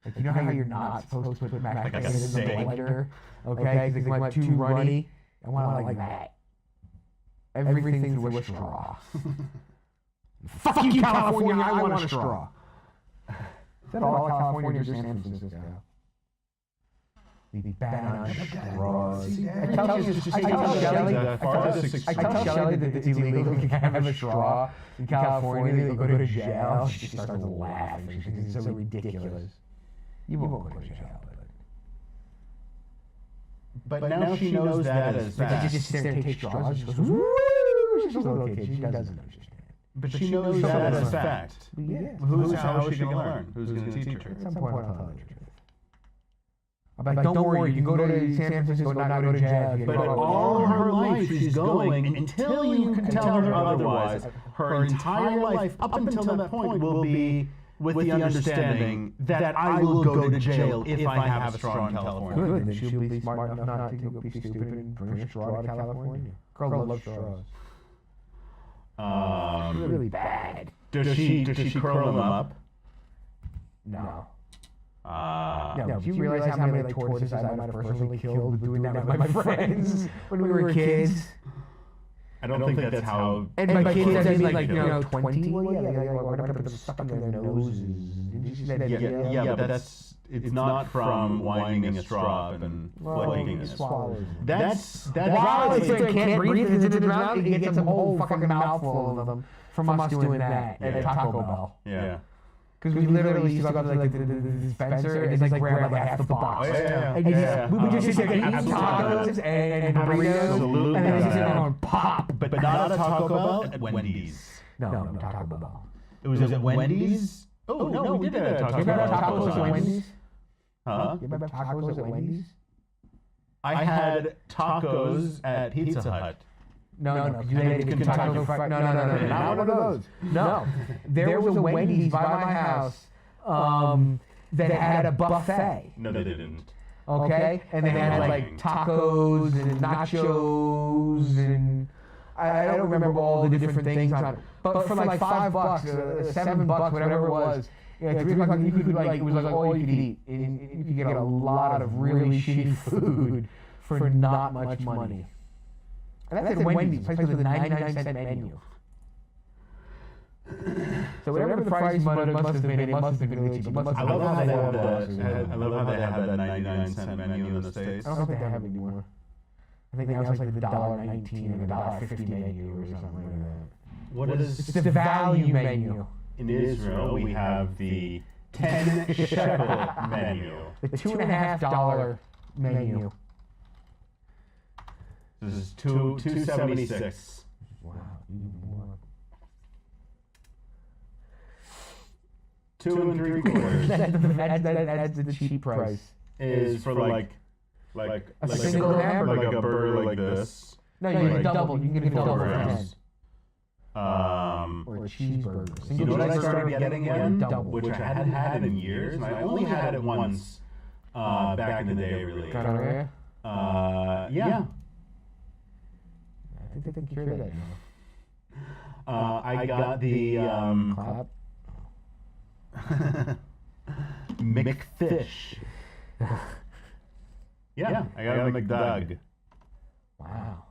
Like, you know how you're not supposed to put mashed Like a potatoes in the steak. blender? Okay, because they went too runny. I want it like that. Everything through a straw. Fuck you, California! I want a straw. Is that all California or just San Francisco? The ban on straws. See, I tell Shelly that it's illegal to have a straw in California. They go to jail. She starts laughing. She thinks it's so ridiculous. You won't go to jail. But now she knows that as fact. She just sits there and takes straws. She goes, woo! She's a little kid. She doesn't understand. But she knows that as fact. Yeah. How is she going to learn? Who's going to teach her? At some point I'll tell her the truth. I'm like, don't worry, you can go to San Francisco and not go to jail. But all her life she's going until you can tell her otherwise. Her entire life up until that point will be with the understanding that I will go to jail if I have a straw in California. Good, then she'll be smart enough not to be stupid and bring a straw to California. Girl loves straws. Really bad. Does she curl them up? No. No, do you realize how many tortoises I might have personally killed doing that with my friends when we were kids? I don't think that's how. And by kids, I mean like 20. Well, yeah, they went up and put them stuck in their noses. Did you see that video? Yeah, but it's not from winding a straw up and flicking it. That's while it can't breathe, it's in its mouth, it gets a whole fucking mouthful of them from us doing that at Taco Bell. Yeah. Because we literally used to go to like the dispenser and just like grab like half the box. And we would just sit there eating tacos and burritos, and then just sit there going pop. But not at Taco Bell, at Wendy's. No, Taco Bell. It was at Wendy's? Oh, no, we did it at Taco Bell. You remember tacos at Wendy's? Huh? You remember tacos at Wendy's? I had tacos at Pizza Hut. No, you ate Kentucky Fried. No, not one of those. No, there was a Wendy's by my house that had a buffet. No, they didn't. Okay, and they had like tacos and nachos and I don't remember all the different things on it. But for like $5, $7, whatever it was, at 3 o'clock you could like it was like all you could eat. And you could get a lot of really shitty food for not much money. And that's at Wendy's, place with a 99-cent menu. So whatever the price must have been, it must have been really cheap. I love how they have that 99-cent menu in the States. I don't think they have it anymore. I think now it's like the $1.19 or the $1.50 menu or something like that. What is? It's the value menu. In Israel, we have the 10 shekel menu. The $2.50 menu. This is $2.76. Wow, even more. 2 3/4. That's the cheap price. Is for like a single hamburger, like a burger like this. No, you get double. You can get a double for 10. Or a cheeseburger. You know what I started getting again? Which I hadn't had in years, and I only had it once back in the day, really. Gonorrhea? Yeah. I think they can cure that now. I got the Clap. McFish. Yeah, I got a McDoug. Wow.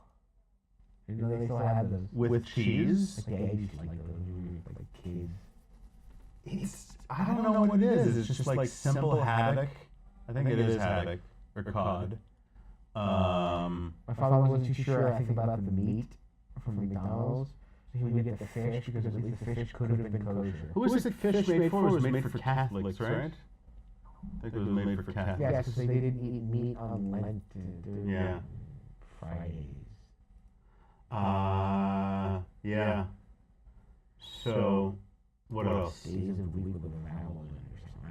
Didn't know they still had those. With cheese? Like, yeah, I used to like those like kids. I don't know what it is. It's just like simple haddock. I think it is haddock or cod. My father wasn't too sure, I think, about the meat from McDonald's. So he would get the fish because at least the fish could have been kosher. Who was the fish made for? It was made for Catholics, right? I think it was made for Catholics. Yes, because they didn't eat meat on Lent. Yeah. Fridays. Yeah. So, what else? Days of the week with a Halloween or something.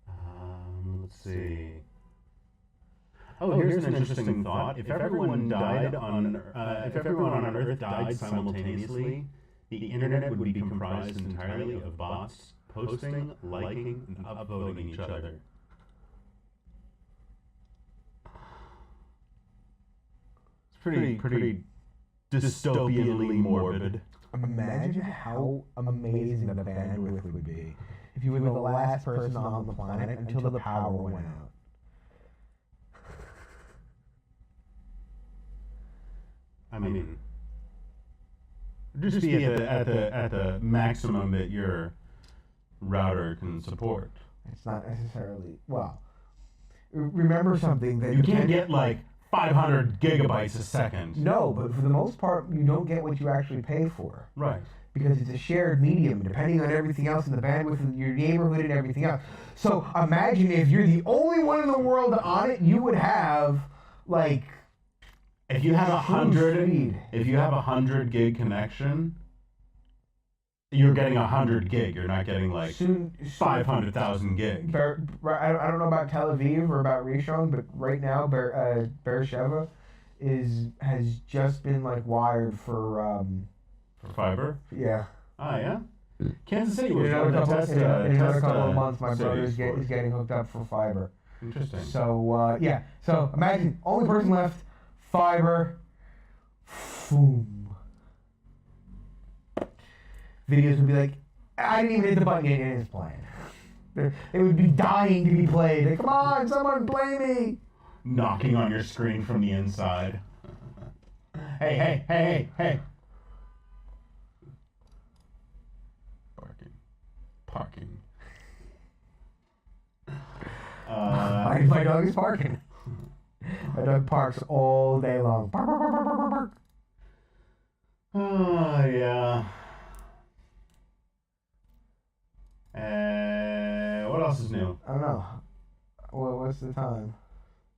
I don't know. Let's see. Oh, here's an interesting thought. If everyone on Earth died simultaneously, the internet would be comprised entirely of bots posting, liking, and upvoting each other. It's pretty dystopianly morbid. Imagine how amazing the bandwidth would be if you were the last person on the planet until the power went out. I mean, just be at the maximum that your router can support. It's not necessarily, well, remember something that You can't get like 500 gigabytes a second. No, but for the most part, you don't get what you actually pay for. Right. Because it's a shared medium, depending on everything else and the bandwidth of your neighborhood and everything else. So imagine if you're the only one in the world on it, you would have like. If you have speed. if you have 100 gig connection, you're getting 100 gig. You're not getting like 500,000 gig. I don't know about Tel Aviv or about Rishon, but right now Beersheba has just been like wired for fiber. Yeah. Ah, yeah. Kansas City was in another couple of months, my brother is cities for- getting hooked up for fiber. Interesting. So yeah. So imagine only person left, fiber. Boom. Videos would be like, I didn't even hit the button yet, and it's playing. It would be dying to be played. Like, come on, someone play me. Knocking on your screen from the inside. Hey. Parking. My dog is barking. My dog parks all day long. Bark, bark, bark, bark, bark, bark. Oh, yeah. What else is new? I don't know. What's the time?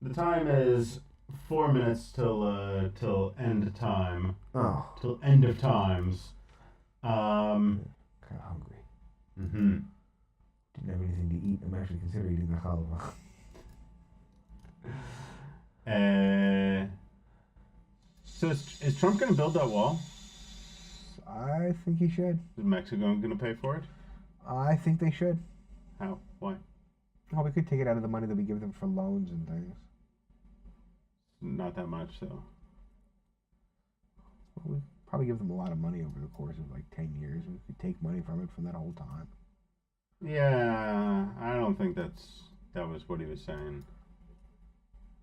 The time is 4 minutes till end time. Oh, Till end of times. kind of hungry. Mm-hmm. Didn't have anything to eat. I'm actually considering eating the challah. So is Trump going to build that wall? I think he should. Is Mexico going to pay for it? I think they should. How? Why? Well, we could take it out of the money that we give them for loans and things. Not that much, though. Well, we probably give them a lot of money over the course of like 10 years. We could take money from it from that whole time. Yeah, I don't think that was what he was saying.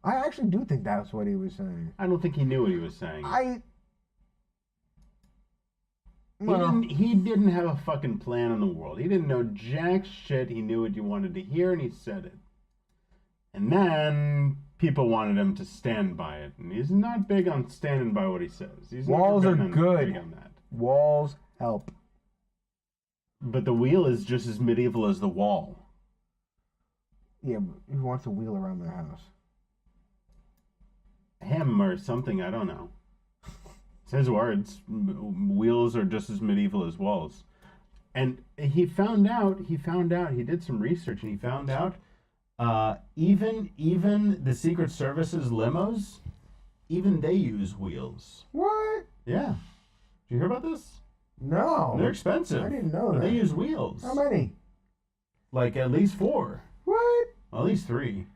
I actually do think that's what he was saying. I don't think he knew what he was saying. He didn't have a fucking plan in the world. He didn't know jack shit. He knew what you wanted to hear, and he said it. And then people wanted him to stand by it, and he's not big on standing by what he says. He's Walls never are been good. big on that. Walls help. But the wheel is just as medieval as the wall. Yeah, but who wants a wheel around their house? Him or something, I don't know. It's his words. Wheels are just as medieval as walls. And he found out, he did some research, and he found out even the Secret Service's limos, even they use wheels. What? Yeah. Did you hear about this? No. They're expensive. I didn't know But that. they use wheels. How many? Like at least 4. What? At least 3.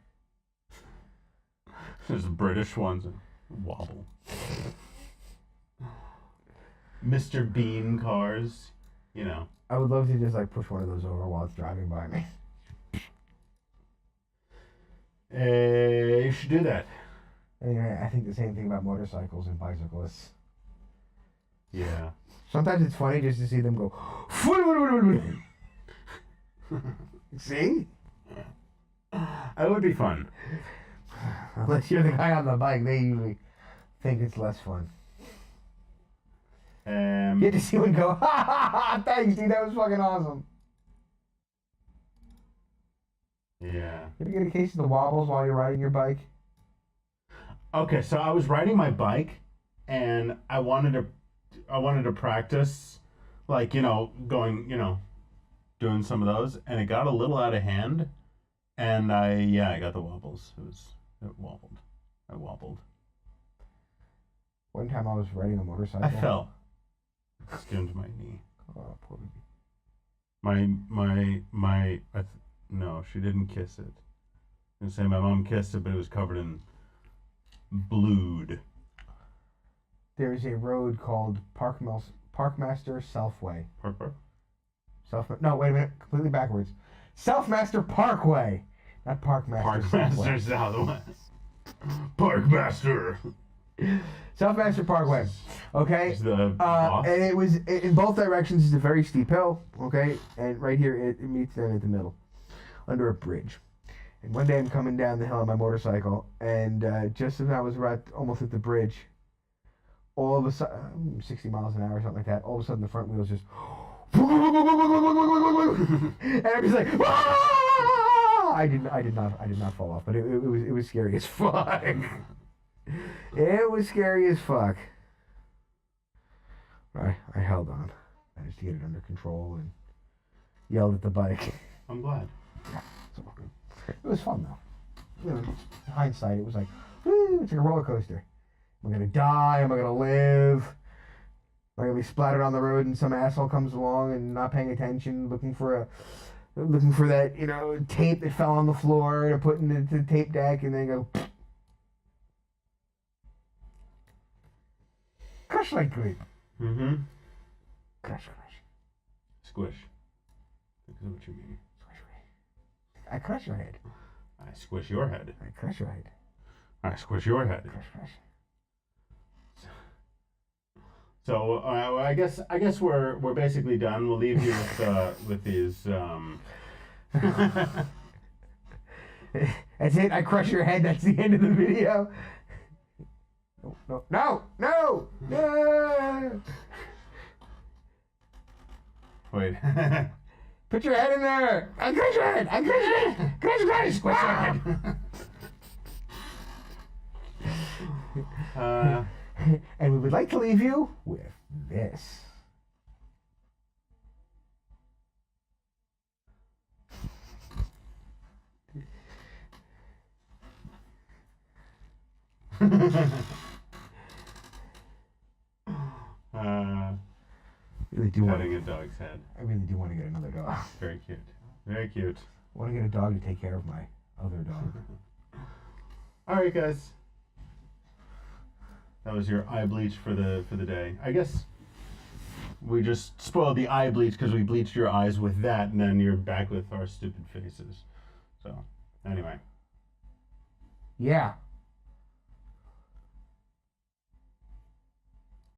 There's British ones that wobble. Mr. Bean cars, you know. I would love to just like push one of those over while it's driving by me. You should do that. Anyway, I think the same thing about motorcycles and bicyclists. Yeah. Sometimes it's funny just to see them go. See? That would be fun. Unless you're the guy on the bike, they usually think it's less fun. You get to see one go, ha ha ha, thanks, dude, that was fucking awesome. Yeah. You ever get a case of the wobbles while you're riding your bike? Okay, so I was riding my bike, and I wanted to practice, like, going, doing some of those, and it got a little out of hand, and I got the wobbles. It wobbled. I wobbled. One time I was riding a motorcycle. I fell. Skinned my knee. Oh, poor baby. No, she didn't kiss it. I was gonna say my mom kissed it, but it was covered in blood. There is a road called Parkmaster Selfway. No, wait a minute. Completely backwards. Selfmaster Parkway. Not Parkmaster Selfway. Parkmaster Southwest. Parkmaster. Selfmaster Parkway. Okay? Is the boss? And it was, in both directions, it's a very steep hill. Okay? And right here, it meets them at the middle. Under a bridge. And one day I'm coming down the hill on my motorcycle, and just as I was almost at the bridge, all of a sudden, 60 miles an hour or something like that, all of a sudden the front wheels just, and I was like, ah! I did not fall off, but it was scary as fuck. It was scary as fuck. I held on. I managed to get it under control and yelled at the bike. I'm glad. Yeah, so it was fun though. You know, in hindsight, it was like, woo, it's like a roller coaster. Am I gonna die? Am I gonna live? Am I gonna be splattered on the road and some asshole comes along and not paying attention, looking for that, you know, tape that fell on the floor to put in the tape deck, and then go crush like grape. Mm-hmm. Crush. Squish. This is what you mean. I crush your head. I squish your head. I crush your head. I squish your head. Crush. So I guess we're basically done. We'll leave you with these. That's it. I crush your head. That's the end of the video. No. Wait. Put your head in there. I crush your head. Crush. Squish your head. And we would like to leave you with this. Really do Cutting a dog's head. I really do want to get another dog. Very cute. Very cute. I want to get a dog to take care of my other dog. All right, guys. That was your eye bleach for the day. I guess we just spoiled the eye bleach because we bleached your eyes with that, and then you're back with our stupid faces. So, anyway. Yeah.